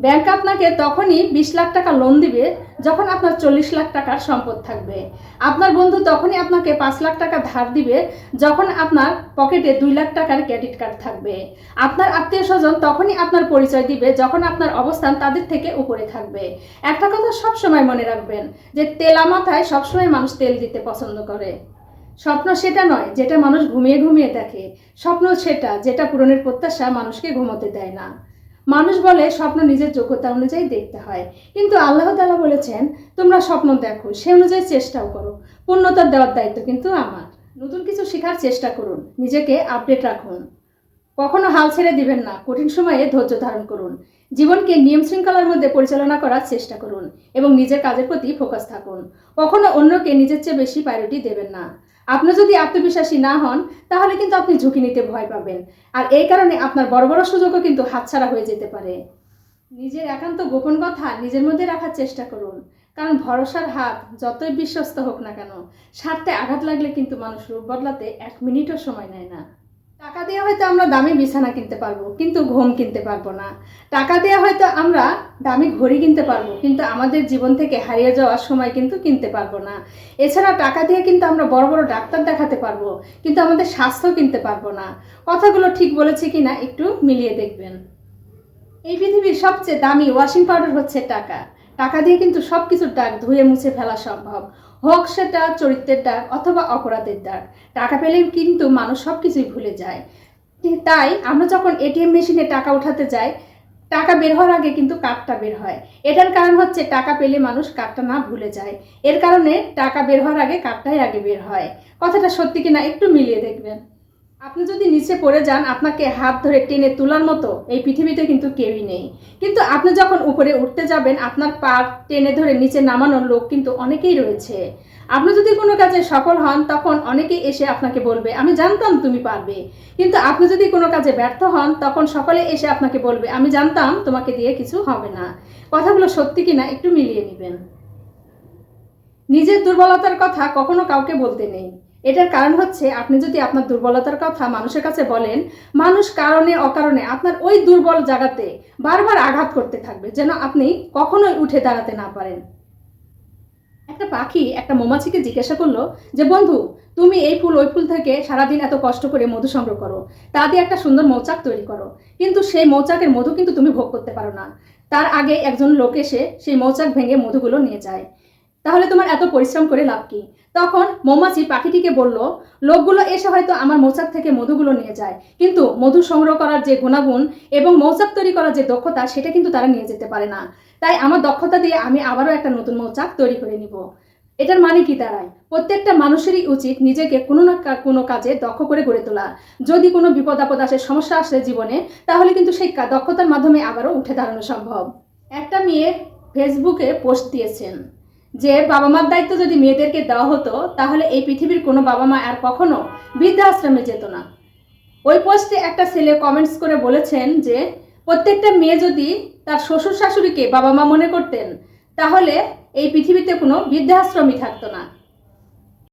Bank আপনাকে তখনই 20 লাখ টাকা লোন দিবে যখন আপনার 40 লাখ টাকার সম্পদ থাকবে। আপনার বন্ধু তখনই আপনাকে 5 লাখ টাকা ধার দিবে যখন আপনার পকেটে 2 লাখ টাকার ক্রেডিট কার্ড থাকবে। আপনার আত্মীয় স্বজন তখনই আপনার পরিচয় দিবে যখন আপনার অবস্থান তাদের থেকে উপরে থাকবে। একটা কথা সবসময় মনে রাখবেন যে তেলা মাথায় সবসময় মানুষ তেল দিতে পছন্দ করে। স্বপ্ন সেটা নয় যেটা মানুষ ঘুমিয়ে ঘুমিয়ে দেখে, স্বপ্ন সেটা যেটা পূরণের প্রত্যাশা মানুষকে ঘুমোতে দেয় না। মানুষ বলে স্বপ্ন নিজের যোগ্যতা অনুযায়ী দেখতে হয়, কিন্তু আল্লাহ তাআলা বলেছেন তোমরা স্বপ্ন দেখো, সে অনুযায়ী চেষ্টাও করো, পূর্ণতা দেওয়ার দায়িত্ব কিন্তু আমার। নতুন কিছু শেখার চেষ্টা করুন, নিজেকে আপডেট রাখুন, কখনো হাল ছেড়ে দিবেন না, কঠিন সময়ে ধৈর্য ধারণ করুন, জীবনকে নিয়ম শৃঙ্খলার মধ্যে পরিচালনা করার চেষ্টা করুন এবং নিজের কাজের প্রতি ফোকাস থাকুন। কখনো অন্যকে নিজের চেয়ে বেশি প্রায়োরিটি দেবেন না। আপনি যদি আত্মবিশ্বাসী না হন তাহলে কিন্তু আপনি ঝুঁকি নিতে ভয় পাবেন, আর এই কারণে আপনার বড় বড় সুযোগও কিন্তু হাতছাড়া হয়ে যেতে পারে। নিজের একান্ত গোপন কথা নিজের মধ্যে রাখার চেষ্টা করুন, কারণ ভরসার হাত যতই বিশ্বস্ত হোক না কেন, স্বার্থে আঘাত লাগলে কিন্তু মানুষ রূপ বদলাতে 1 মিনিটও সময় নেয় না। টাকা দিয়ে হয়তো আমরা দামি বিছানা কিনতে পারবো কিন্তু ঘুম কিনতে পারবো না। টাকা দিয়ে হয়তো আমরা দামি ঘড়ি কিনতে পারবো কিন্তু আমাদের জীবন থেকে হারিয়ে যাওয়ার সময় কিন্তু কিনতে পারবো না। এছাড়া টাকা দিয়ে কিন্তু আমরা বড় বড় ডাক্তার দেখাতে পারবো কিন্তু আমাদের স্বাস্থ্য কিনতে পারবো না। কথাগুলো ঠিক বলেছি কিনা একটু মিলিয়ে দেখবেন। এই পৃথিবীর সবচেয়ে দামি ওয়াশিং পাউডার হচ্ছে টাকা। টাকা দিয়ে কিন্তু সব কিছুর দাগ ধুয়ে মুছে ফেলা সম্ভব, হোক সেটা চরিত্রের দাগ অথবা অপরাধের দাগ। টাকা পেলে কিন্তু মানুষ সব কিছুই ভুলে যায়। তাই আমরা যখন এটিএম মেশিনে টাকা উঠাতে যাই, টাকা বের হওয়ার আগে কিন্তু কার্ডটা বের হয়। এটার কারণ হচ্ছে টাকা পেলে মানুষ কার্ডটা না ভুলে যায়, এর কারণে টাকা বের হওয়ার আগে কার্ডটাই আগে বের হয়। কথাটা সত্যি কিনা একটু মিলিয়ে দেখবেন। আপনি যদি নিচে পড়ে যান, আপনাকে হাত ধরে টেনে তোলার মতো এই পৃথিবীতে কিন্তু কেউই নেই, কিন্তু আপনি যখন উপরে উঠতে যাবেন আপনার পা টেনে ধরে নিচে নামানোর লোক কিন্তু অনেকেই রয়েছে। আপনি যদি কোনো কাজে সফল হন তখন অনেকেই এসে আপনাকে বলবে আমি জানতাম তুমি পারবে, কিন্তু আপনি যদি কোনো কাজে ব্যর্থ হন তখন সকলে এসে আপনাকে বলবে আমি জানতাম তোমাকে দিয়ে কিছু হবে না। কথাগুলো সত্যি কিনা একটু মিলিয়ে নেবেন। নিজের দুর্বলতার কথা কখনো কাউকে বলতে নেই। এটার কারণ হচ্ছে আপনি যদি আপনার দুর্বলতার কথা মানুষের কাছে বলেন, মানুষ কারণে অকারণে আপনার ওই দুর্বল জায়গাতে বারবার আঘাত করতে থাকবে যেন আপনি কখনোই উঠে দাঁড়াতে না পারেন। একটা পাখি একটা মৌমাছিকে জিজ্ঞাসা করলো যে বন্ধু, তুমি এই ফুল ওই ফুল থেকে সারাদিন এত কষ্ট করে মধু সংগ্রহ করো, তা দিয়ে একটা সুন্দর মৌচাক তৈরি করো, কিন্তু সেই মৌচাকের মধু কিন্তু তুমি ভোগ করতে পারো না। তার আগে একজন লোক এসে সেই মৌচাক ভেঙে মধুগুলো নিয়ে যায়, তাহলে তোমার এত পরিশ্রম করে লাভ কি? তখন মৌমাছি পাখিটিকে বলল, লোকগুলো এসে হয়তো আমার মৌচাক থেকে মধুগুলো নিয়ে যায়, কিন্তু মধু সংগ্রহ করার যে গুণাগুণ এবং মৌচাক তৈরি করার যে দক্ষতা সেটা কিন্তু তারা নিয়ে যেতে পারে না। তাই আমার দক্ষতা দিয়ে আমি আবারও একটা নতুন মৌচাক তৈরি করে নিব। এটার মানে কি দাঁড়ায়? প্রত্যেকটা মানুষেরই উচিত নিজেকে কোনো না কোনো কাজে দক্ষ করে গড়ে তোলা। যদি কোনো বিপদ আপদ আসে, সমস্যা আসে জীবনে, তাহলে কিন্তু সেই দক্ষতার মাধ্যমে আবারও উঠে দাঁড়ানো সম্ভব। একটা মেয়ে ফেসবুকে পোস্ট দিয়েছেন যে বাবা মার দায়িত্ব যদি মেয়েদেরকে দেওয়া হতো তাহলে এই পৃথিবীর কোনো বাবা মা আর কখনো বৃদ্ধাশ্রমে যেত না। ওই পোস্টে একটা ছেলে কমেন্টস করে বলেছেন যে প্রত্যেকটা মেয়ে যদি তার শ্বশুর শাশুড়িকে বাবা মা মনে করতেন তাহলে এই পৃথিবীতে কোনো বৃদ্ধাশ্রমই থাকতো না।